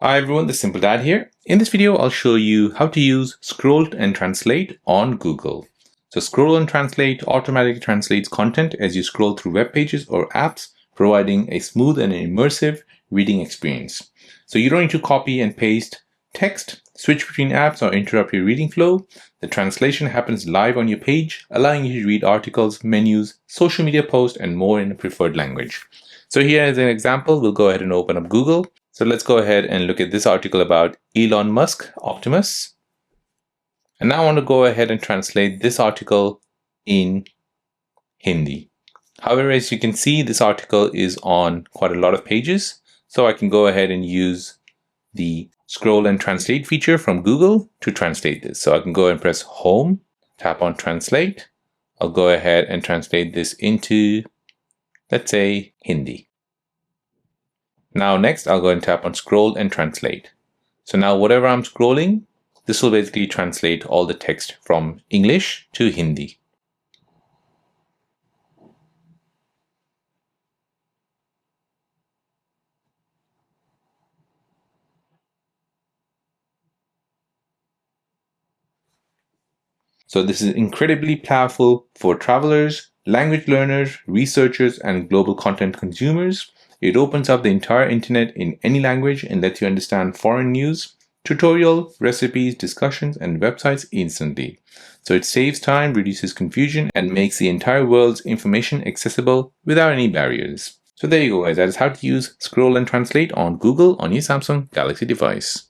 Hi everyone, this is Simple Dad here. In this video, I'll show you how to use Scroll and Translate on Google. So Scroll and Translate automatically translates content as you scroll through web pages or apps, providing a smooth and immersive reading experience. So you don't need to copy and paste text, switch between apps, or interrupt your reading flow. The translation happens live on your page, allowing you to read articles, menus, social media posts, and more in a preferred language. So here is an example. We'll go ahead and open up Google. So let's go ahead and look at this article about Elon Musk, Optimus. And now I want to go ahead and translate this article in Hindi. However, as you can see, this article is on quite a lot of pages. So I can go ahead and use the Scroll and Translate feature from Google to translate this. So I can go and press Home, tap on Translate. I'll go ahead and translate this into, let's say, Hindi. Now next, I'll go and tap on Scroll and Translate. So now whatever I'm scrolling, this will basically translate all the text from English to Hindi. So this is incredibly powerful for travelers, language learners, researchers, and global content consumers. It opens up the entire internet in any language and lets you understand foreign news, tutorial, recipes, discussions, and websites instantly. So it saves time, reduces confusion, and makes the entire world's information accessible without any barriers. So there you go guys, that is how to use Scroll and Translate on Google on your Samsung Galaxy device.